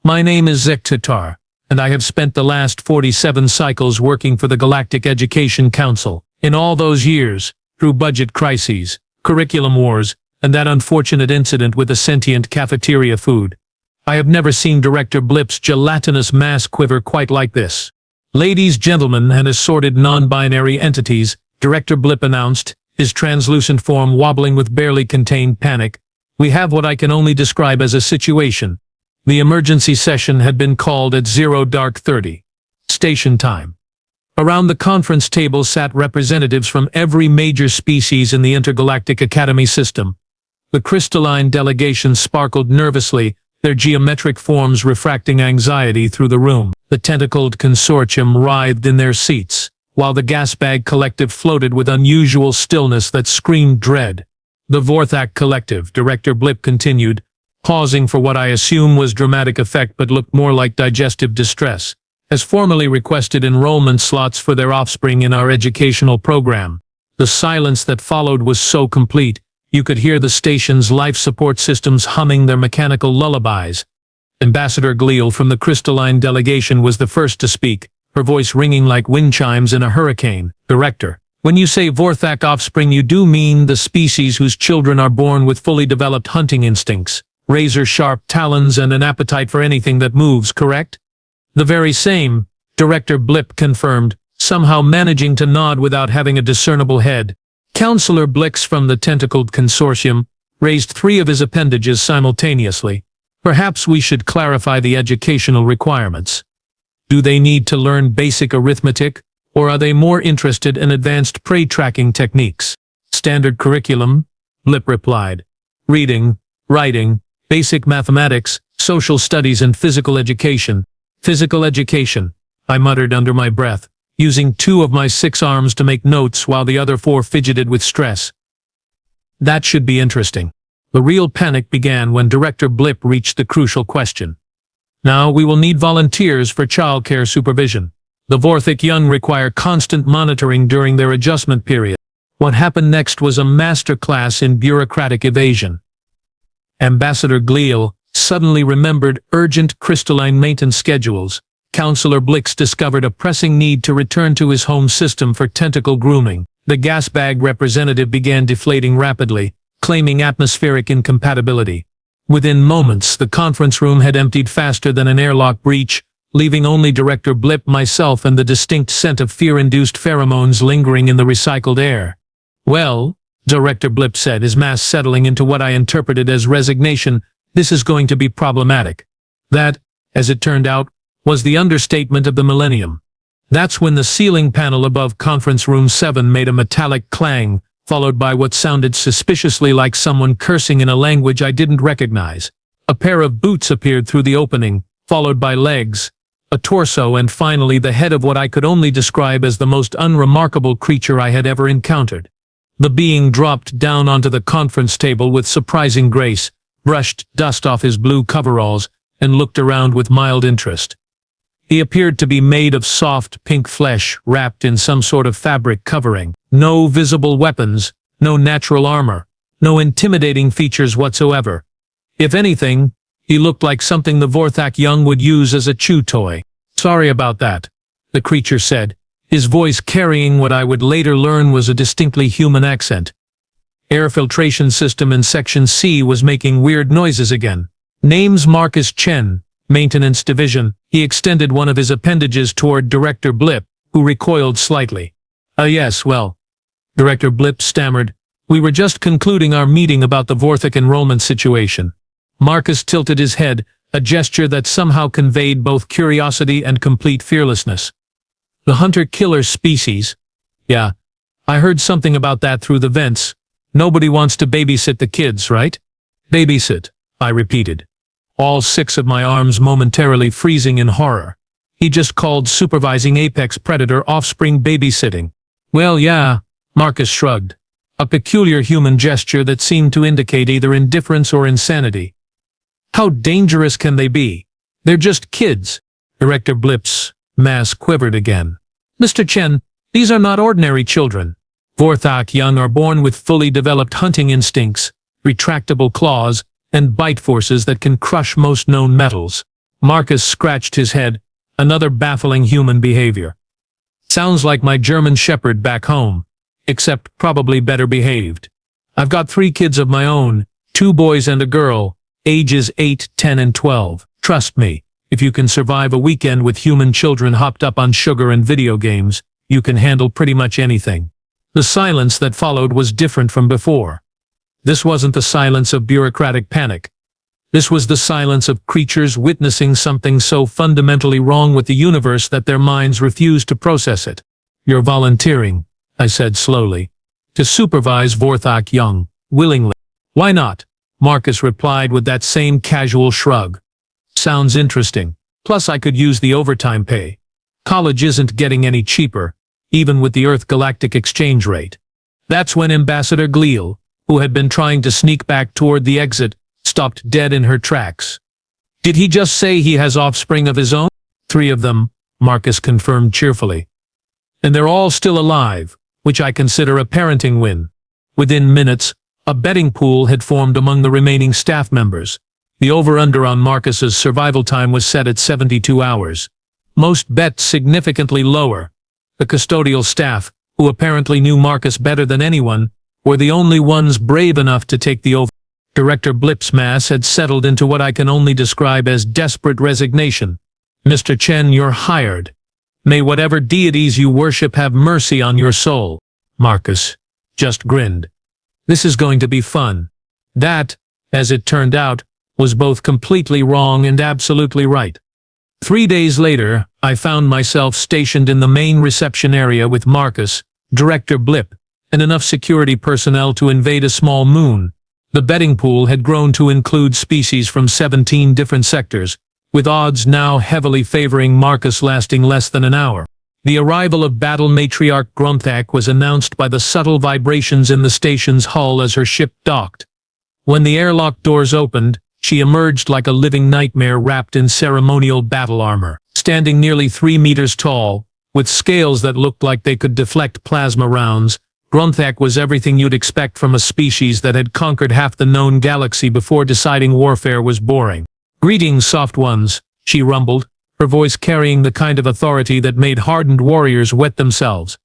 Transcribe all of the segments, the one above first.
My name is Zektatar, and I have spent the last 47 cycles working for the Galactic Education Council. In all those years, through budget crises, curriculum wars, and that unfortunate incident with the sentient cafeteria food, I have never seen Director Blip's gelatinous mass quiver quite like this. Ladies, gentlemen, and assorted non-binary entities, Director Blip announced, his translucent form wobbling with barely contained panic. We have what I can only describe as a situation. The emergency session had been called at 0:30. Station time. Around the conference table sat representatives from every major species in the Intergalactic Academy system. The crystalline delegation sparkled nervously, their geometric forms refracting anxiety through the room. The tentacled consortium writhed in their seats, while the gasbag collective floated with unusual stillness that screamed dread. The Vorthak collective, Director Blip continued, pausing for what I assume was dramatic effect but looked more like digestive distress, has formally requested enrollment slots for their offspring in our educational program. The silence that followed was so complete, you could hear the station's life support systems humming their mechanical lullabies. Ambassador Gleal from the crystalline delegation was the first to speak, her voice ringing like wind chimes in a hurricane. Director, when you say Vorthak offspring, you do mean the species whose children are born with fully developed hunting instincts, razor-sharp talons and an appetite for anything that moves, correct? The very same, Director Blip confirmed, somehow managing to nod without having a discernible head. Counselor Blix from the tentacled consortium raised 3 of his appendages simultaneously. Perhaps we should clarify the educational requirements. Do they need to learn basic arithmetic, or are they more interested in advanced prey tracking techniques? Standard curriculum, Blip replied. Reading, writing, basic mathematics, social studies and physical education. Physical education, I muttered under my breath, using 2 of my 6 arms to make notes while the other 4 fidgeted with stress. That should be interesting. The real panic began when Director Blip reached the crucial question. Now we will need volunteers for childcare supervision. The Vorthak young require constant monitoring during their adjustment period. What happened next was a master class in bureaucratic evasion. Ambassador Gleal suddenly remembered urgent crystalline maintenance schedules. Counselor Blix discovered a pressing need to return to his home system for tentacle grooming. The gas bag representative began deflating rapidly, claiming atmospheric incompatibility. Within moments, the conference room had emptied faster than an airlock breach, leaving only Director Blip, myself, and the distinct scent of fear-induced pheromones lingering in the recycled air. Well, Director Blip said, his mass settling into what I interpreted as resignation, this is going to be problematic. That, as it turned out, was the understatement of the millennium. That's when the ceiling panel above Conference Room 7 made a metallic clang, followed by what sounded suspiciously like someone cursing in a language I didn't recognize. A pair of boots appeared through the opening, followed by legs, a torso, and finally the head of what I could only describe as the most unremarkable creature I had ever encountered. The being dropped down onto the conference table with surprising grace, brushed dust off his blue coveralls, and looked around with mild interest. He appeared to be made of soft, pink flesh wrapped in some sort of fabric covering. No visible weapons, no natural armor, no intimidating features whatsoever. If anything, he looked like something the Vorthak young would use as a chew toy. Sorry about that, the creature said, his voice carrying what I would later learn was a distinctly human accent. Air filtration system in Section C was making weird noises again. Name's Marcus Chen, Maintenance Division. He extended one of his appendages toward Director Blip, who recoiled slightly. Yes, well, Director Blip stammered. We were just concluding our meeting about the Vorthak enrollment situation. Marcus tilted his head, a gesture that somehow conveyed both curiosity and complete fearlessness. The hunter-killer species? Yeah, I heard something about that through the vents. Nobody wants to babysit the kids, right? Babysit, I repeated, all 6 of my arms momentarily freezing in horror. He just called supervising apex predator offspring babysitting. Well, yeah, Marcus shrugged, a peculiar human gesture that seemed to indicate either indifference or insanity. How dangerous can they be? They're just kids. Director Blip's mass quivered again. Mr. Chen, these are not ordinary children. Vorthak young are born with fully developed hunting instincts, retractable claws, and bite forces that can crush most known metals. Marcus scratched his head. Another baffling human behavior. Sounds like my German Shepherd back home, except probably better behaved. I've got 3 kids of my own, 2 boys and a girl, ages 8, 10 and 12. Trust me, if you can survive a weekend with human children hopped up on sugar and video games, you can handle pretty much anything. The silence that followed was different from before. This wasn't the silence of bureaucratic panic. This was the silence of creatures witnessing something so fundamentally wrong with the universe that their minds refused to process it. You're volunteering, I said slowly, to supervise Vorthak Young, willingly. Why not? Marcus replied with that same casual shrug. Sounds interesting. Plus I could use the overtime pay. College isn't getting any cheaper, even with the Earth Galactic exchange rate. That's when Ambassador Gleal, who had been trying to sneak back toward the exit, stopped dead in her tracks. Did he just say he has offspring of his own? 3 of them, Marcus confirmed cheerfully. And they're all still alive, which I consider a parenting win. Within minutes, a betting pool had formed among the remaining staff members. The over-under on Marcus's survival time was set at 72 hours. Most bet significantly lower. The custodial staff, who apparently knew Marcus better than anyone, were the only ones brave enough to take the over. Director Blip's mass had settled into what I can only describe as desperate resignation. Mr. Chen, you're hired. May whatever deities you worship have mercy on your soul. Marcus just grinned. This is going to be fun. That, as it turned out, was both completely wrong and absolutely right. 3 days later, I found myself stationed in the main reception area with Marcus, Director Blip, and enough security personnel to invade a small moon. The betting pool had grown to include species from 17 different sectors, with odds now heavily favoring Marcus lasting less than an hour. The arrival of battle matriarch Vorthak was announced by the subtle vibrations in the station's hull as her ship docked. When the airlock doors opened, she emerged like a living nightmare wrapped in ceremonial battle armor, standing nearly 3 meters tall, with scales that looked like they could deflect plasma rounds. Vorthak was everything you'd expect from a species that had conquered half the known galaxy before deciding warfare was boring. Greetings, soft ones, she rumbled, her voice carrying the kind of authority that made hardened warriors wet themselves.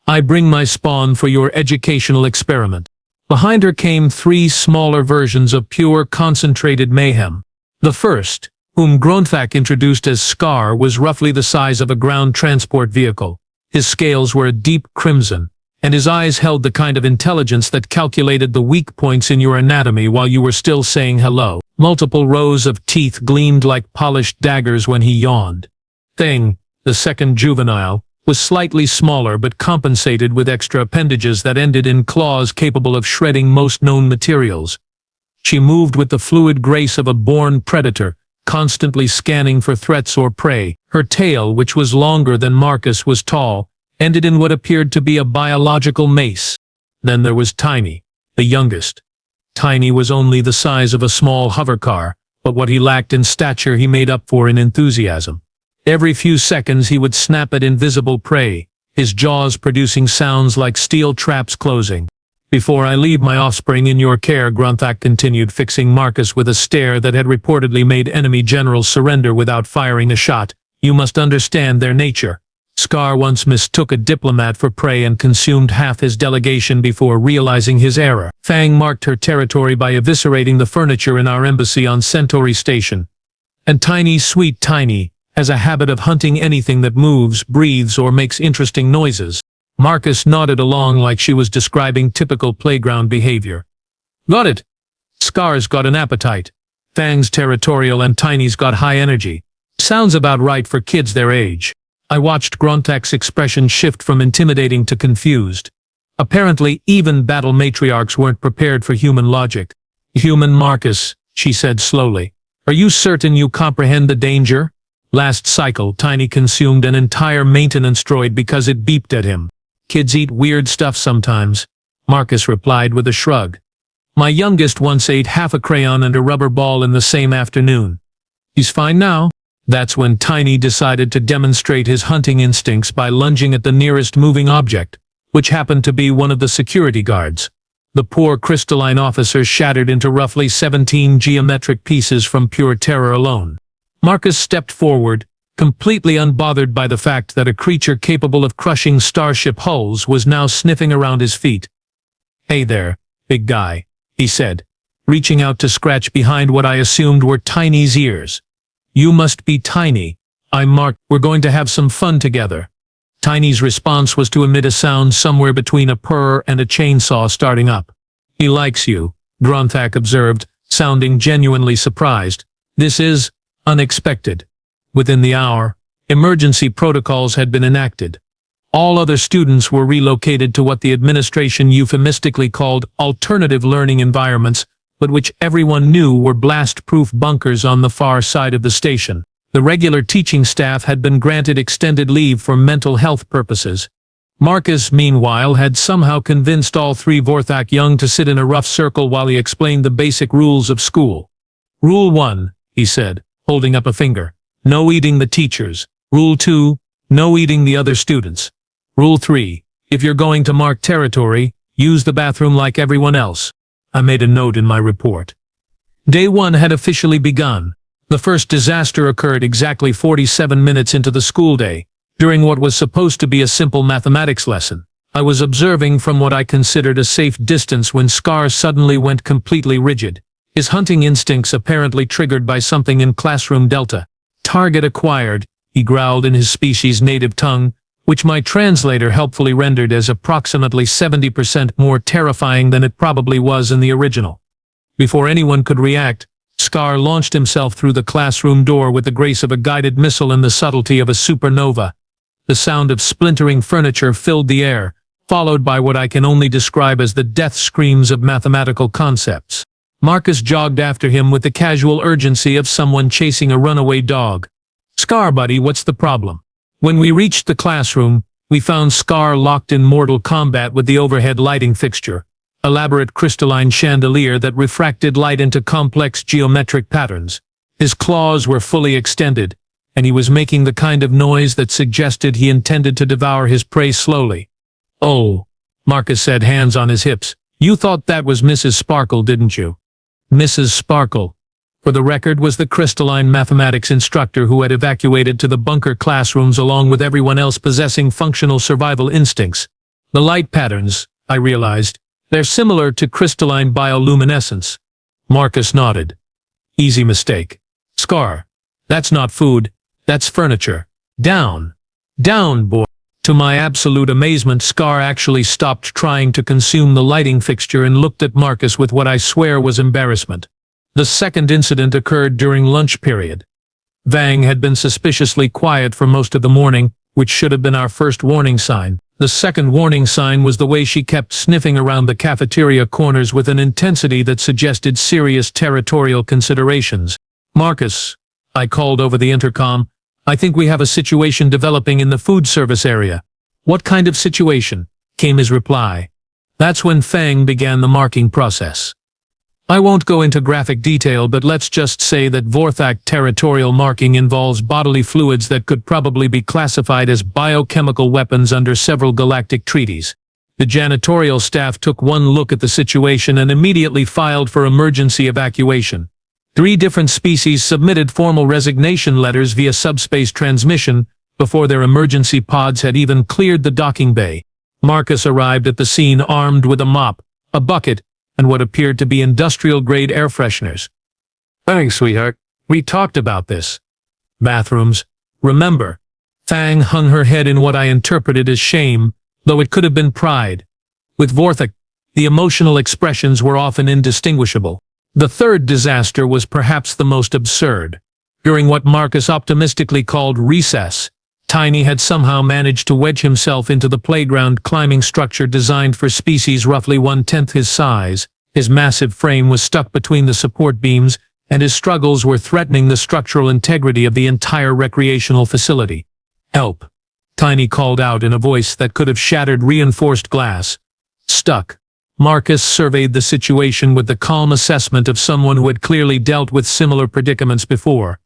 I bring my spawn for your educational experiment. Behind her came 3 smaller versions of pure concentrated mayhem. The first, whom Vorthak introduced as Scar, was roughly the size of a ground transport vehicle. His scales were a deep crimson, and his eyes held the kind of intelligence that calculated the weak points in your anatomy while you were still saying hello. Multiple rows of teeth gleamed like polished daggers when he yawned. Thing, the second juvenile, was slightly smaller but compensated with extra appendages that ended in claws capable of shredding most known materials. She moved with the fluid grace of a born predator, constantly scanning for threats or prey. Her tail, which was longer than Marcus was tall, ended in what appeared to be a biological mace. Then there was Tiny, the youngest. Tiny was only the size of a small hovercar, but what he lacked in stature he made up for in enthusiasm. Every few seconds he would snap at invisible prey, his jaws producing sounds like steel traps closing. Before I leave my offspring in your care, Vorthak continued, fixing Marcus with a stare that had reportedly made enemy generals surrender without firing a shot, you must understand their nature. Scar once mistook a diplomat for prey and consumed half his delegation before realizing his error. Fang marked her territory by eviscerating the furniture in our embassy on Centauri Station. And Tiny, sweet Tiny, has a habit of hunting anything that moves, breathes, or makes interesting noises. Marcus nodded along like she was describing typical playground behavior. Got it. Scar's got an appetite. Fang's territorial and Tiny's got high energy. Sounds about right for kids their age. I watched Vorthak's expression shift from intimidating to confused. Apparently, even battle matriarchs weren't prepared for human logic. Human Marcus, she said slowly. Are you certain you comprehend the danger? Last cycle, Tiny consumed an entire maintenance droid because it beeped at him. Kids eat weird stuff sometimes, Marcus replied with a shrug. My youngest once ate half a crayon and a rubber ball in the same afternoon. He's fine now. That's when Tiny decided to demonstrate his hunting instincts by lunging at the nearest moving object, which happened to be one of the security guards. The poor crystalline officer shattered into roughly 17 geometric pieces from pure terror alone. Marcus stepped forward, completely unbothered by the fact that a creature capable of crushing starship hulls was now sniffing around his feet. "Hey there, big guy," he said, reaching out to scratch behind what I assumed were Tiny's ears. "You must be Tiny. I'm Mark. We're going to have some fun together." Tiny's response was to emit a sound somewhere between a purr and a chainsaw starting up. "He likes you," Vorthak observed, sounding genuinely surprised. "This is unexpected." Within the hour, emergency protocols had been enacted. All other students were relocated to what the administration euphemistically called alternative learning environments, but which everyone knew were blast-proof bunkers on the far side of the station. The regular teaching staff had been granted extended leave for mental health purposes. Marcus, meanwhile, had somehow convinced all three Vorthak young to sit in a rough circle while he explained the basic rules of school. "Rule 1, he said, holding up a finger. "No eating the teachers. Rule 2, no eating the other students. Rule 3, if you're going to mark territory, use the bathroom like everyone else." I made a note in my report. Day 1 had officially begun. The first disaster occurred exactly 47 minutes into the school day, during what was supposed to be a simple mathematics lesson. I was observing from what I considered a safe distance when Scar suddenly went completely rigid, his hunting instincts apparently triggered by something in classroom Delta. "Target acquired," he growled in his species' native tongue, which my translator helpfully rendered as approximately 70% more terrifying than it probably was in the original. Before anyone could react, Scar launched himself through the classroom door with the grace of a guided missile and the subtlety of a supernova. The sound of splintering furniture filled the air, followed by what I can only describe as the death screams of mathematical concepts. Marcus jogged after him with the casual urgency of someone chasing a runaway dog. "Scar, buddy, what's the problem?" When we reached the classroom, we found Scar locked in mortal combat with the overhead lighting fixture, elaborate crystalline chandelier that refracted light into complex geometric patterns. His claws were fully extended, and he was making the kind of noise that suggested he intended to devour his prey slowly. "Oh," Marcus said, hands on his hips. "You thought that was Mrs. Sparkle, didn't you?" Mrs. Sparkle, for the record, was the crystalline mathematics instructor who had evacuated to the bunker classrooms along with everyone else possessing functional survival instincts. The light patterns, I realized, they're similar to crystalline bioluminescence. Marcus nodded. "Easy mistake. Scar, that's not food, that's furniture. Down. Down, boy." To my absolute amazement, Scar actually stopped trying to consume the lighting fixture and looked at Marcus with what I swear was embarrassment. The second incident occurred during lunch period. Vang had been suspiciously quiet for most of the morning, which should have been our first warning sign. The second warning sign was the way she kept sniffing around the cafeteria corners with an intensity that suggested serious territorial considerations. "Marcus," I called over the intercom, "I think we have a situation developing in the food service area." "What kind of situation?" came his reply. That's when Fang began the marking process. I won't go into graphic detail, but let's just say that Vorthak territorial marking involves bodily fluids that could probably be classified as biochemical weapons under several galactic treaties. The janitorial staff took one look at the situation and immediately filed for emergency evacuation. 3 different species submitted formal resignation letters via subspace transmission before their emergency pods had even cleared the docking bay. Marcus arrived at the scene armed with a mop, a bucket, and what appeared to be industrial-grade air fresheners. "Thanks, sweetheart. We talked about this." "Bathrooms. Remember." Fang hung her head in what I interpreted as shame, though it could have been pride. With Vorthak, the emotional expressions were often indistinguishable. The third disaster was perhaps the most absurd. During what Marcus optimistically called recess, Tiny had somehow managed to wedge himself into the playground climbing structure designed for species roughly 1/10 his size. His massive frame was stuck between the support beams, and his struggles were threatening the structural integrity of the entire recreational facility. "Help!" Tiny called out in a voice that could have shattered reinforced glass. "Stuck." Marcus surveyed the situation with the calm assessment of someone who had clearly dealt with similar predicaments before.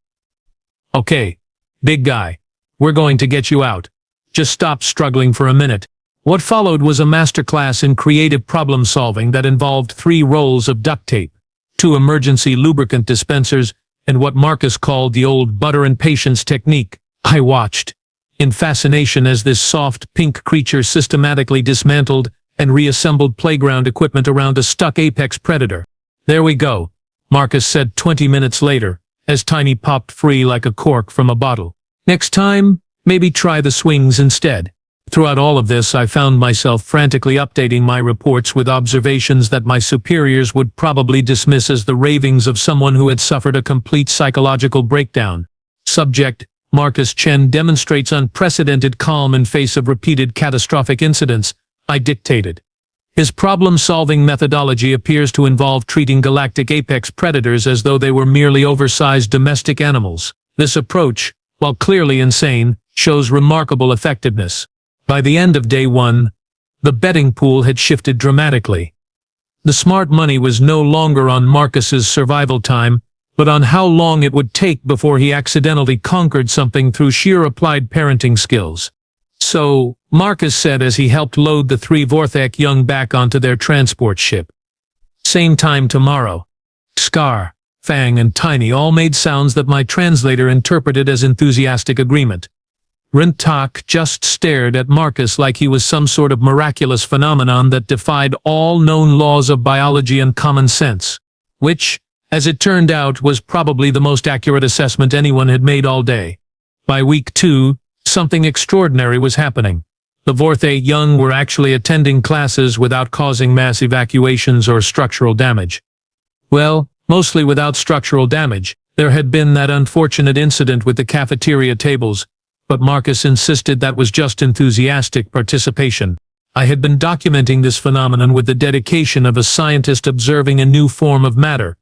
"Okay, big guy. We're going to get you out. Just stop struggling for a minute." What followed was a masterclass in creative problem-solving that involved 3 rolls of duct tape, 2 emergency lubricant dispensers, and what Marcus called the old butter and patience technique. I watched in fascination as this soft, pink creature systematically dismantled and reassembled playground equipment around a stuck apex predator. "There we go," Marcus said 20 minutes later, as Tiny popped free like a cork from a bottle. "Next time, maybe try the swings instead." Throughout all of this, I found myself frantically updating my reports with observations that my superiors would probably dismiss as the ravings of someone who had suffered a complete psychological breakdown. Subject: Marcus Chen demonstrates unprecedented calm in face of repeated catastrophic incidents. I dictated. His problem-solving methodology appears to involve treating galactic apex predators as though they were merely oversized domestic animals. This approach, while clearly insane, shows remarkable effectiveness. By the end of day one, the betting pool had shifted dramatically. The smart money was no longer on Marcus's survival time, but on how long it would take before he accidentally conquered something through sheer applied parenting skills. "So," Marcus said as he helped load the 3 Vorthak young back onto their transport ship. "Same time tomorrow." Scar, Fang, and Tiny all made sounds that my translator interpreted as enthusiastic agreement. Vorthak just stared at Marcus like he was some sort of miraculous phenomenon that defied all known laws of biology and common sense. Which, as it turned out, was probably the most accurate assessment anyone had made all day. By week 2, something extraordinary was happening. The Vorthak young were actually attending classes without causing mass evacuations or structural damage. Well, mostly without structural damage. There had been that unfortunate incident with the cafeteria tables, but Marcus insisted that was just enthusiastic participation. I had been documenting this phenomenon with the dedication of a scientist observing a new form of matter.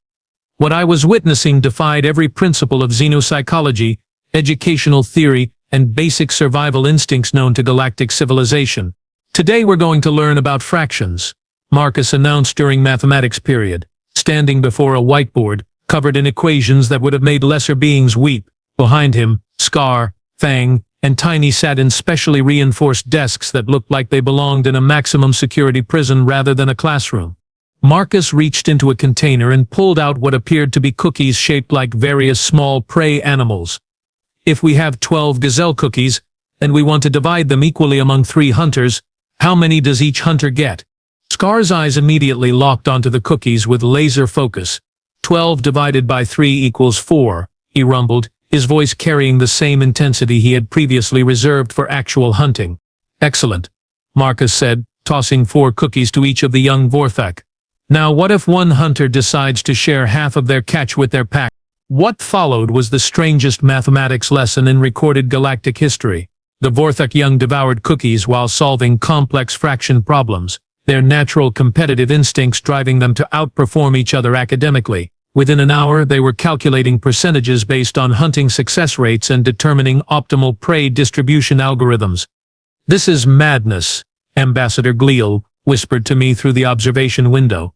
What I was witnessing defied every principle of xenopsychology, educational theory, and basic survival instincts known to galactic civilization. "Today we're going to learn about fractions," Marcus announced during mathematics period, standing before a whiteboard, covered in equations that would have made lesser beings weep. Behind him, Scar, Fang, and Tiny sat in specially reinforced desks that looked like they belonged in a maximum security prison rather than a classroom. Marcus reached into a container and pulled out what appeared to be cookies shaped like various small prey animals. "If we have 12 gazelle cookies, and we want to divide them equally among 3 hunters, how many does each hunter get?" Scar's eyes immediately locked onto the cookies with laser focus. 12 divided by 3 equals 4, he rumbled, his voice carrying the same intensity he had previously reserved for actual hunting. "Excellent," Marcus said, tossing 4 cookies to each of the young Vorthak. "Now what if one hunter decides to share half of their catch with their pack?" What followed was the strangest mathematics lesson in recorded galactic history. The Vorthak young devoured cookies while solving complex fraction problems, their natural competitive instincts driving them to outperform each other academically. Within an hour, they were calculating percentages based on hunting success rates and determining optimal prey distribution algorithms. "This is madness," Ambassador Gliel whispered to me through the observation window.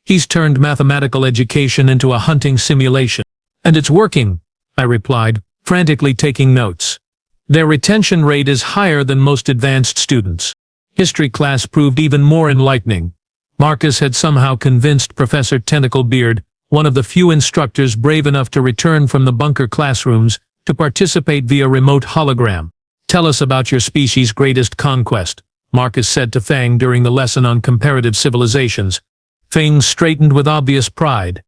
"He's turned mathematical education into a hunting simulation." "And it's working," I replied, frantically taking notes. "Their retention rate is higher than most advanced students." History class proved even more enlightening. Marcus had somehow convinced Professor Tentaclebeard, one of the few instructors brave enough to return from the bunker classrooms, to participate via remote hologram. "Tell us about your species' greatest conquest," Marcus said to Fang during the lesson on comparative civilizations. Fang straightened with obvious pride.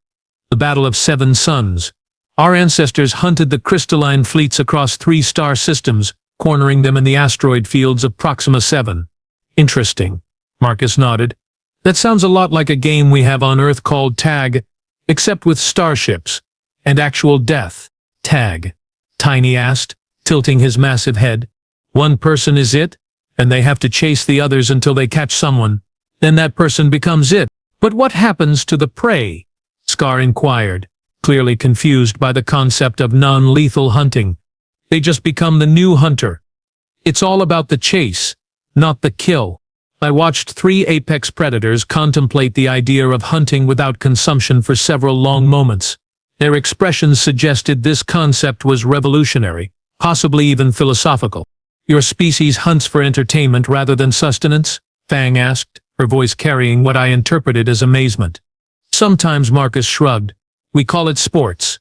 "The Battle of 7 Suns. Our ancestors hunted the crystalline fleets across 3 star systems, cornering them in the asteroid fields of Proxima 7. "Interesting," Marcus nodded. "That sounds a lot like a game we have on Earth called Tag, except with starships and actual death." "Tag?" Tiny asked, tilting his massive head. "One person is it, and they have to chase the others until they catch someone. Then that person becomes it. But what happens to the prey?" Scar inquired, clearly confused by the concept of non-lethal hunting. "They just become the new hunter. It's all about the chase, not the kill." I watched 3 apex predators contemplate the idea of hunting without consumption for several long moments. Their expressions suggested this concept was revolutionary, possibly even philosophical. "Your species hunts for entertainment rather than sustenance?" Fang asked, her voice carrying what I interpreted as amazement. "Sometimes," Marcus shrugged. "We call it sports.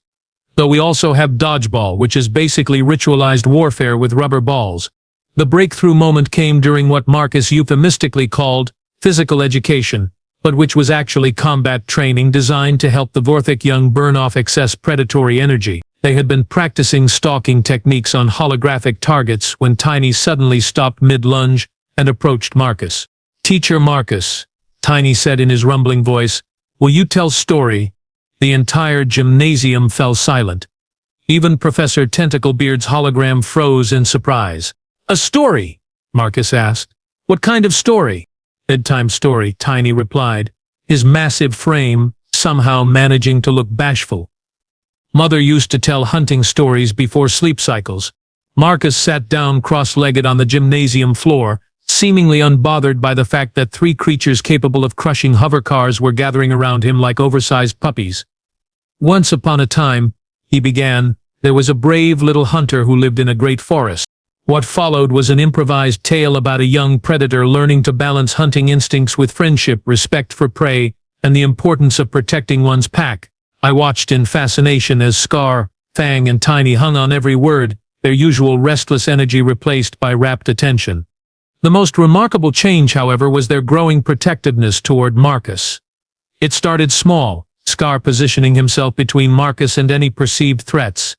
Though we also have dodgeball, which is basically ritualized warfare with rubber balls. The breakthrough moment came during what Marcus euphemistically called physical education, but which was actually combat training designed to help the Vorthak young burn off excess predatory energy. They had been practicing stalking techniques on holographic targets when Tiny suddenly stopped mid-lunge and approached Marcus. "Teacher Marcus," Tiny said in his rumbling voice, "will you tell story?" The entire gymnasium fell silent. Even Professor Tentaclebeard's hologram froze in surprise. "A story?" Marcus asked. "What kind of story?" "Bedtime story," Tiny replied, his massive frame somehow managing to look bashful. "Mother used to tell hunting stories before sleep cycles." Marcus sat down cross-legged on the gymnasium floor, seemingly unbothered by the fact that three creatures capable of crushing hovercars were gathering around him like oversized puppies. "Once upon a time," he began, "there was a brave little hunter who lived in a great forest. What followed was an improvised tale about a young predator learning to balance hunting instincts with friendship, respect for prey, and the importance of protecting one's pack." I watched in fascination as Scar, Fang, and Tiny hung on every word, their usual restless energy replaced by rapt attention. The most remarkable change, however, was their growing protectiveness toward Marcus. It started small, Scar positioning himself between Marcus and any perceived threats.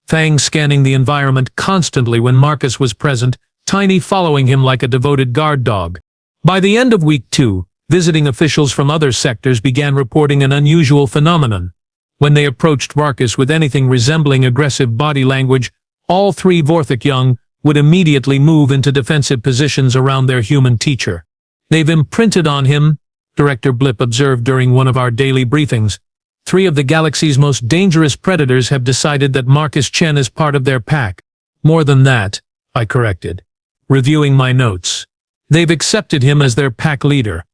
Fang scanning the environment constantly when Marcus was present, Tiny following him like a devoted guard dog. By the end of week 2, visiting officials from other sectors began reporting an unusual phenomenon. When they approached Marcus with anything resembling aggressive body language, all three Vorthak young would immediately move into defensive positions around their human teacher. "They've imprinted on him," Director Blip observed during one of our daily briefings. "Three of the galaxy's most dangerous predators have decided that Marcus Chen is part of their pack. More than that," I corrected, reviewing my notes. "They've accepted him as their pack leader.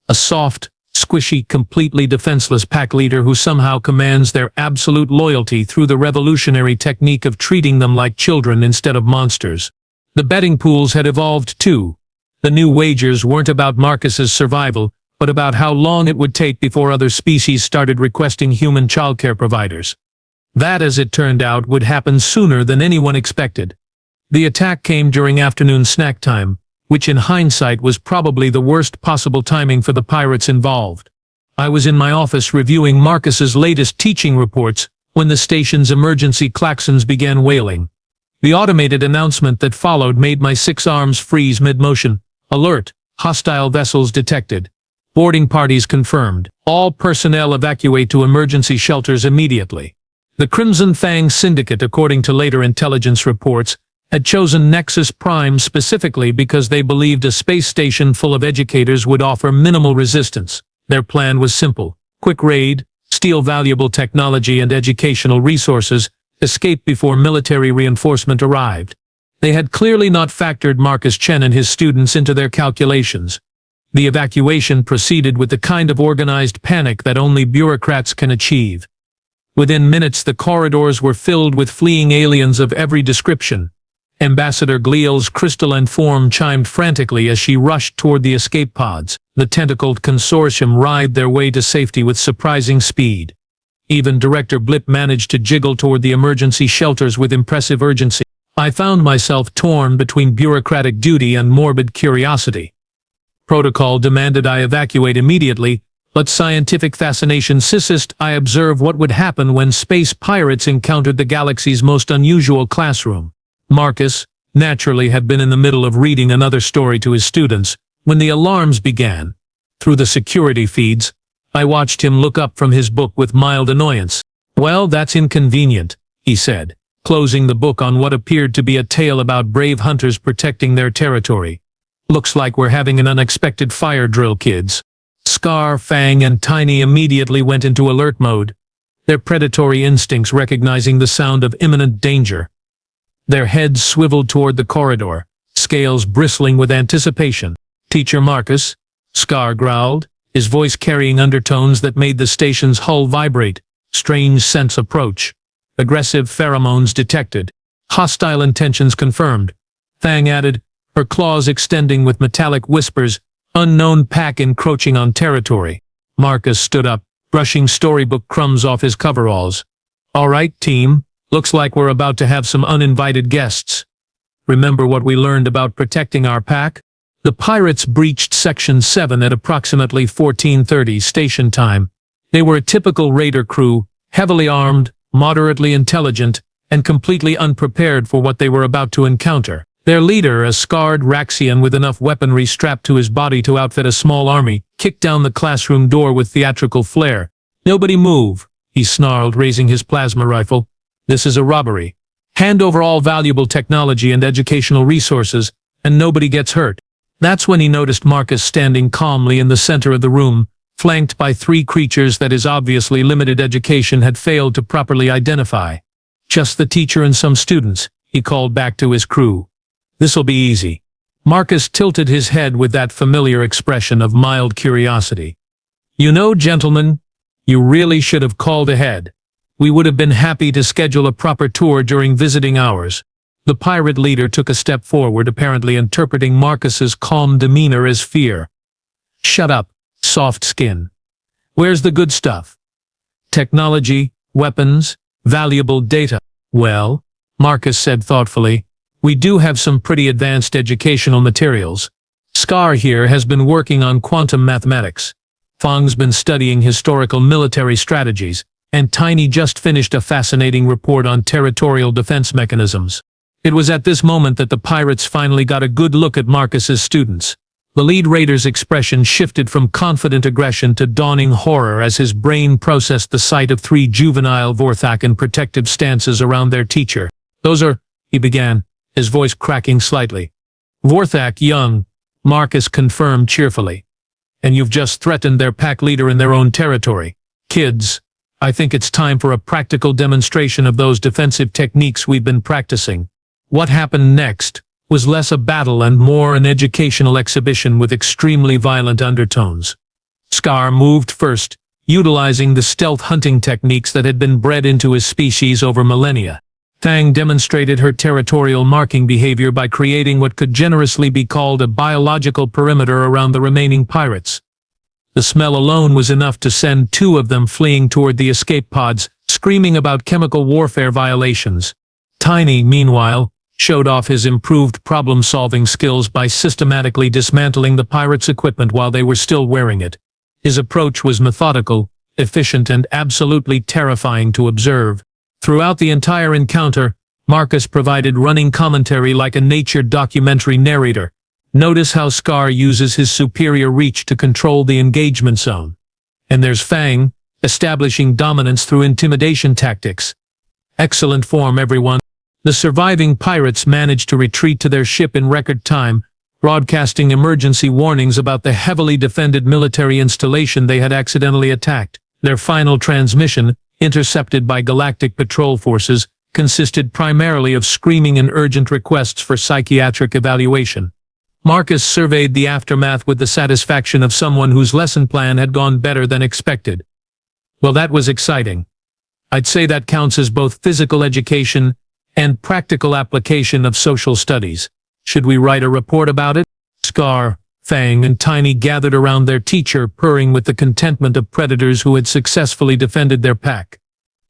A soft, squishy, completely defenseless pack leader who somehow commands their absolute loyalty through the revolutionary technique of treating them like children instead of monsters." The betting pools had evolved too. The new wagers weren't about Marcus's survival, but about how long it would take before other species started requesting human childcare providers. That, as it turned out, would happen sooner than anyone expected. The attack came during afternoon snack time, which in hindsight was probably the worst possible timing for the pirates involved. I was in my office reviewing Marcus's latest teaching reports when the station's emergency klaxons began wailing. The automated announcement that followed made my 6 arms freeze mid-motion. "Alert! Hostile vessels detected. Boarding parties confirmed. All personnel evacuate to emergency shelters immediately." The Crimson Fang Syndicate, according to later intelligence reports, had chosen Nexus Prime specifically because they believed a space station full of educators would offer minimal resistance. Their plan was simple: quick raid, steal valuable technology and educational resources, escape before military reinforcement arrived. They had clearly not factored Marcus Chen and his students into their calculations. The evacuation proceeded with the kind of organized panic that only bureaucrats can achieve. Within minutes, the corridors were filled with fleeing aliens of every description. Ambassador Gliel's crystalline form chimed frantically as she rushed toward the escape pods. The tentacled consortium writhed their way to safety with surprising speed. Even Director Blip managed to jiggle toward the emergency shelters with impressive urgency. I found myself torn between bureaucratic duty and morbid curiosity. Protocol demanded I evacuate immediately, but scientific fascination insisted I observe what would happen when space pirates encountered the galaxy's most unusual classroom. Marcus, naturally, had been in the middle of reading another story to his students when the alarms began. Through the security feeds, I watched him look up from his book with mild annoyance. "Well, that's inconvenient," he said, closing the book on what appeared to be a tale about brave hunters protecting their territory. "Looks like we're having an unexpected fire drill, kids." Scar, Fang, and Tiny immediately went into alert mode, their predatory instincts recognizing the sound of imminent danger. Their heads swiveled toward the corridor, scales bristling with anticipation. "Teacher Marcus," Scar growled, his voice carrying undertones that made the station's hull vibrate. "Strange scents approach. Aggressive pheromones detected. Hostile intentions confirmed." Fang added, her claws extending with metallic whispers, "Unknown pack encroaching on territory." Marcus stood up, brushing storybook crumbs off his coveralls. All right, team. Looks like we're about to have some uninvited guests. Remember what we learned about protecting our pack? The pirates breached Section 7 at approximately 14:30 station time. They were a typical raider crew, heavily armed, moderately intelligent, and completely unprepared for what they were about to encounter. Their leader, a scarred Raxian with enough weaponry strapped to his body to outfit a small army, kicked down the classroom door with theatrical flair. "Nobody move," he snarled, raising his plasma rifle. "This is a robbery. Hand over all valuable technology and educational resources, and nobody gets hurt." That's when he noticed Marcus standing calmly in the center of the room, flanked by three creatures that his obviously limited education had failed to properly identify. "Just the teacher and some students," he called back to his crew. "This'll be easy." Marcus tilted his head with that familiar expression of mild curiosity. "You know, gentlemen, you really should have called ahead. We would have been happy to schedule a proper tour during visiting hours." The pirate leader took a step forward, apparently interpreting Marcus's calm demeanor as fear. "Shut up, soft skin. Where's the good stuff? Technology, weapons, valuable data." "Well," Marcus said thoughtfully, "we do have some pretty advanced educational materials. Scar here has been working on quantum mathematics. Fang's been studying historical military strategies, and Tiny just finished a fascinating report on territorial defense mechanisms." It was at this moment that the pirates finally got a good look at Marcus's students. The lead raider's expression shifted from confident aggression to dawning horror as his brain processed the sight of three juvenile Vorthak in protective stances around their teacher. "Those are," he began, his voice cracking slightly. "Vorthak young," Marcus confirmed cheerfully. "And you've just threatened their pack leader in their own territory. Kids, I think it's time for a practical demonstration of those defensive techniques we've been practicing." What happened next was less a battle and more an educational exhibition with extremely violent undertones. Scar moved first, utilizing the stealth hunting techniques that had been bred into his species over millennia. Fang demonstrated her territorial marking behavior by creating what could generously be called a biological perimeter around the remaining pirates. The smell alone was enough to send two of them fleeing toward the escape pods, screaming about chemical warfare violations. Tiny, meanwhile, showed off his improved problem-solving skills by systematically dismantling the pirates' equipment while they were still wearing it. His approach was methodical, efficient, and absolutely terrifying to observe. Throughout the entire encounter, Marcus provided running commentary like a nature documentary narrator. Notice how Scar uses his superior reach to control the engagement zone. And there's Fang, establishing dominance through intimidation tactics. Excellent form, everyone. The surviving pirates managed to retreat to their ship in record time, broadcasting emergency warnings about the heavily defended military installation they had accidentally attacked. Their final transmission, intercepted by Galactic patrol forces, consisted primarily of screaming and urgent requests for psychiatric evaluation. Marcus surveyed the aftermath with the satisfaction of someone whose lesson plan had gone better than expected. Well, that was exciting. I'd say that counts as both physical education and practical application of social studies. Should we write a report about it? Scar, Fang, and Tiny gathered around their teacher, purring with the contentment of predators who had successfully defended their pack.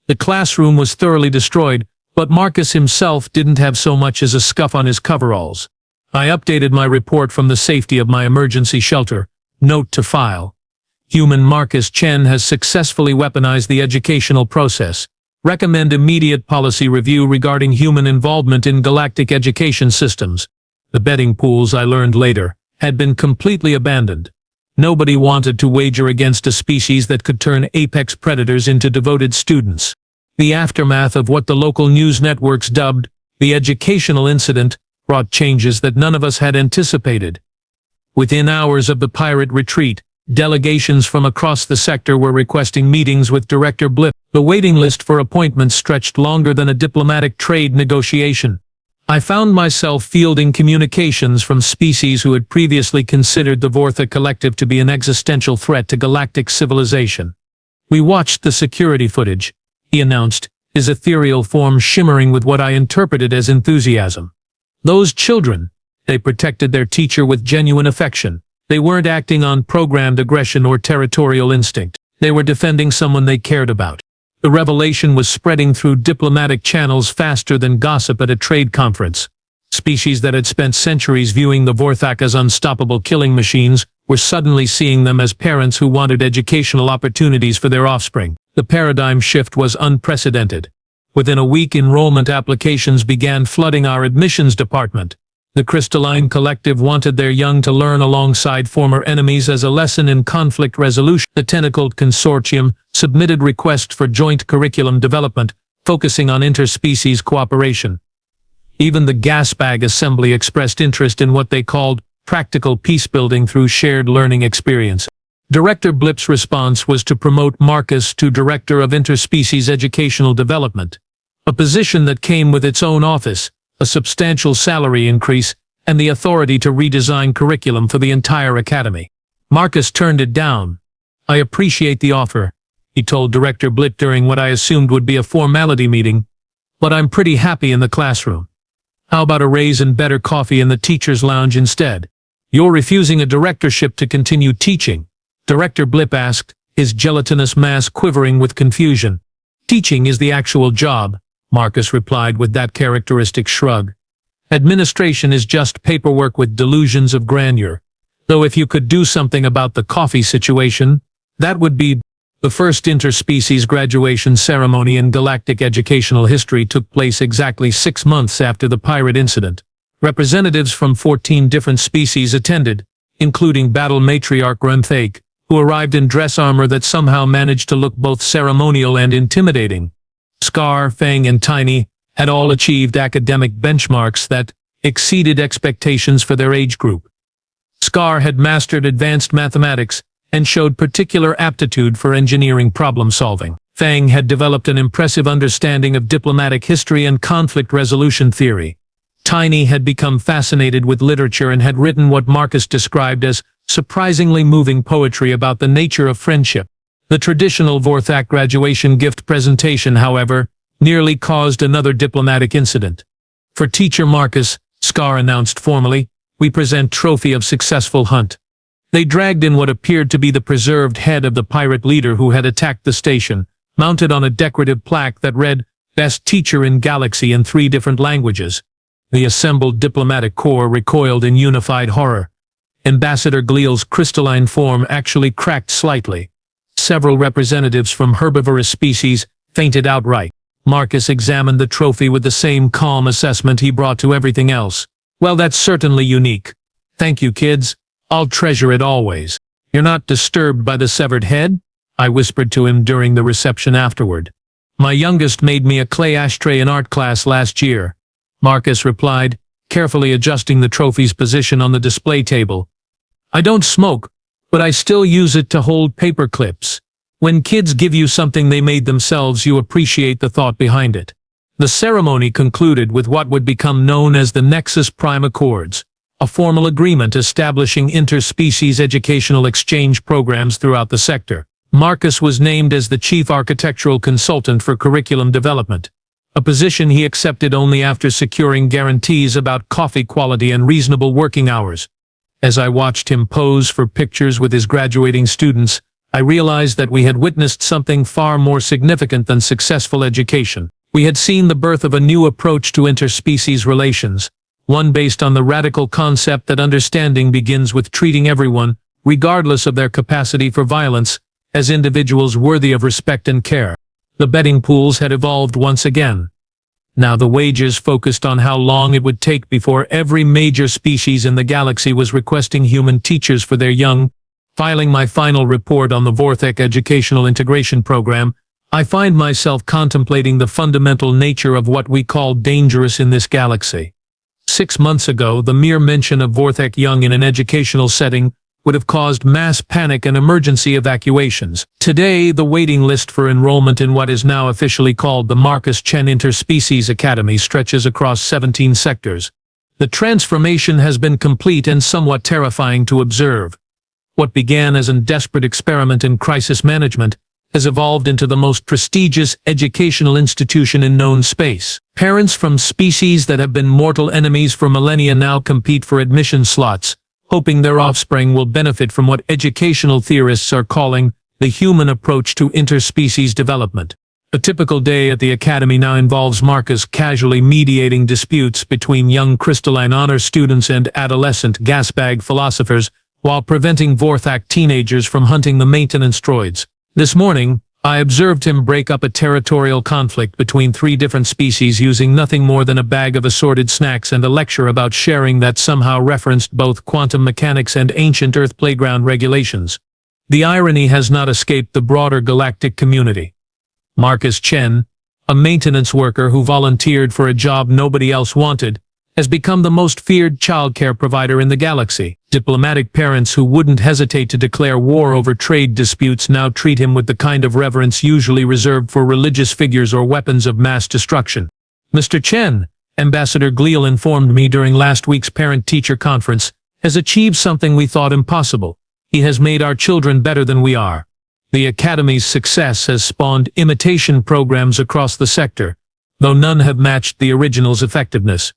The classroom was thoroughly destroyed, but Marcus himself didn't have so much as a scuff on his coveralls. I updated my report from the safety of my emergency shelter. Note to file. Human Marcus Chen has successfully weaponized the educational process. Recommend immediate policy review regarding human involvement in galactic education systems. The betting pools, I learned later, had been completely abandoned. Nobody wanted to wager against a species that could turn apex predators into devoted students. The aftermath of what the local news networks dubbed the educational incident brought changes that none of us had anticipated. Within hours of the pirate retreat, delegations from across the sector were requesting meetings with Director Blip. The waiting list for appointments stretched longer than a diplomatic trade negotiation. I found myself fielding communications from species who had previously considered the Vorthak collective to be an existential threat to galactic civilization. "We watched the security footage," he announced, his ethereal form shimmering with what I interpreted as enthusiasm. "Those children, they protected their teacher with genuine affection. They weren't acting on programmed aggression or territorial instinct. They were defending someone they cared about. The revelation was spreading through diplomatic channels faster than gossip at a trade conference. Species that had spent centuries viewing the Vorthak as unstoppable killing machines were suddenly seeing them as parents who wanted educational opportunities for their offspring. The paradigm shift was unprecedented. Within a week, enrollment applications began flooding our admissions department. The Crystalline Collective wanted their young to learn alongside former enemies as a lesson in conflict resolution. The Tentacled Consortium submitted requests for joint curriculum development, focusing on interspecies cooperation. Even the Gas Bag Assembly expressed interest in what they called practical peacebuilding through shared learning experience. Director Blip's response was to promote Marcus to Director of Interspecies Educational Development, a position that came with its own office, a substantial salary increase, and the authority to redesign curriculum for the entire academy. Marcus turned it down. "I appreciate the offer," he told Director Blip during what I assumed would be a formality meeting, "but I'm pretty happy in the classroom. How about a raise and better coffee in the teacher's lounge instead?" "You're refusing a directorship to continue teaching?" Director Blip asked, his gelatinous mass quivering with confusion. "Teaching is the actual job," Marcus replied with that characteristic shrug. "Administration is just paperwork with delusions of grandeur. Though if you could do something about the coffee situation, that would be..." The first interspecies graduation ceremony in galactic educational history took place exactly 6 months after the pirate incident. Representatives from 14 different species attended, including Battle Matriarch Vorthak, who arrived in dress armor that somehow managed to look both ceremonial and intimidating. Scar, Fang, and Tiny had all achieved academic benchmarks that exceeded expectations for their age group. Scar had mastered advanced mathematics and showed particular aptitude for engineering problem-solving. Fang had developed an impressive understanding of diplomatic history and conflict resolution theory. Tiny had become fascinated with literature and had written what Marcus described as surprisingly moving poetry about the nature of friendship. The traditional Vorthak graduation gift presentation, however, nearly caused another diplomatic incident. "For Teacher Marcus," Scar announced formally, "we present Trophy of Successful Hunt." They dragged in what appeared to be the preserved head of the pirate leader who had attacked the station, mounted on a decorative plaque that read, "Best Teacher in Galaxy" in 3 different languages. The assembled diplomatic corps recoiled in unified horror. Ambassador Gleal's crystalline form actually cracked slightly. Several representatives from herbivorous species fainted outright. Marcus examined the trophy with the same calm assessment he brought to everything else. "Well, that's certainly unique. Thank you, kids. I'll treasure it always." "You're not disturbed by the severed head?" I whispered to him during the reception afterward. "My youngest made me a clay ashtray in art class last year," Marcus replied, carefully adjusting the trophy's position on the display table. "I don't smoke, but I still use it to hold paper clips. When kids give you something they made themselves, you appreciate the thought behind it." The ceremony concluded with what would become known as the Nexus Prime Accords, a formal agreement establishing interspecies educational exchange programs throughout the sector. Marcus was named as the chief architectural consultant for curriculum development, a position he accepted only after securing guarantees about coffee quality and reasonable working hours. As I watched him pose for pictures with his graduating students, I realized that we had witnessed something far more significant than successful education. We had seen the birth of a new approach to interspecies relations, one based on the radical concept that understanding begins with treating everyone, regardless of their capacity for violence, as individuals worthy of respect and care. The betting pools had evolved once again. Now the wagers focused on how long it would take before every major species in the galaxy was requesting human teachers for their young. Filing my final report on the Vorthak Educational Integration Program, I find myself contemplating the fundamental nature of what we call dangerous in this galaxy. 6 months ago, the mere mention of Vorthak young in an educational setting would have caused mass panic and emergency evacuations. Today, the waiting list for enrollment in what is now officially called the Marcus Chen Interspecies Academy stretches across 17 sectors. The transformation has been complete and somewhat terrifying to observe. What began as a desperate experiment in crisis management has evolved into the most prestigious educational institution in known space. Parents from species that have been mortal enemies for millennia now compete for admission slots, hoping their offspring will benefit from what educational theorists are calling the human approach to interspecies development. A typical day at the Academy now involves Marcus casually mediating disputes between young crystalline honor students and adolescent gasbag philosophers while preventing Vorthak teenagers from hunting the maintenance droids. This morning, I observed him break up a territorial conflict between 3 different species using nothing more than a bag of assorted snacks and a lecture about sharing that somehow referenced both quantum mechanics and ancient Earth playground regulations. The irony has not escaped the broader galactic community. Marcus Chen, a maintenance worker who volunteered for a job nobody else wanted, has become the most feared childcare provider in the galaxy. Diplomatic parents who wouldn't hesitate to declare war over trade disputes now treat him with the kind of reverence usually reserved for religious figures or weapons of mass destruction. Mr. Chen, Ambassador Gliel informed me during last week's parent-teacher conference, has achieved something we thought impossible. He has made our children better than we are. The Academy's success has spawned imitation programs across the sector, though none have matched the original's effectiveness.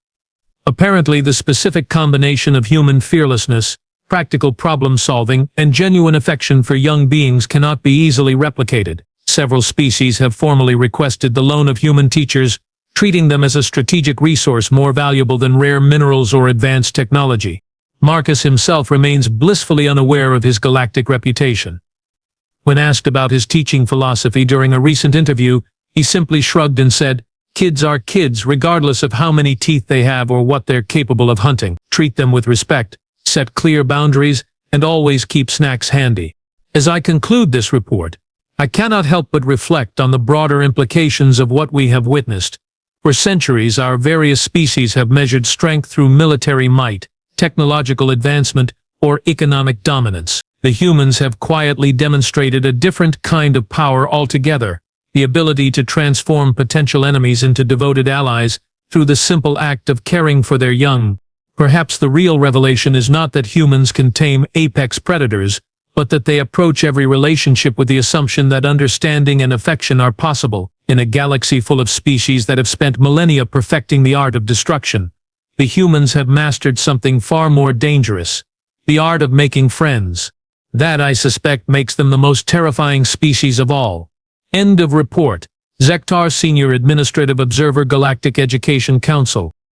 Apparently, the specific combination of human fearlessness, practical problem-solving, and genuine affection for young beings cannot be easily replicated. Several species have formally requested the loan of human teachers, treating them as a strategic resource more valuable than rare minerals or advanced technology. Marcus himself remains blissfully unaware of his galactic reputation. When asked about his teaching philosophy during a recent interview, he simply shrugged and said, "Kids are kids regardless of how many teeth they have or what they're capable of hunting. Treat them with respect, set clear boundaries, and always keep snacks handy." As I conclude this report, I cannot help but reflect on the broader implications of what we have witnessed. For centuries, our various species have measured strength through military might, technological advancement, or economic dominance. The humans have quietly demonstrated a different kind of power altogether, the ability to transform potential enemies into devoted allies through the simple act of caring for their young. Perhaps the real revelation is not that humans can tame apex predators, but that they approach every relationship with the assumption that understanding and affection are possible. In a galaxy full of species that have spent millennia perfecting the art of destruction, the humans have mastered something far more dangerous: the art of making friends. That, I suspect, makes them the most terrifying species of all. End of report. Zektar, Senior Administrative Observer, Galactic Education Council.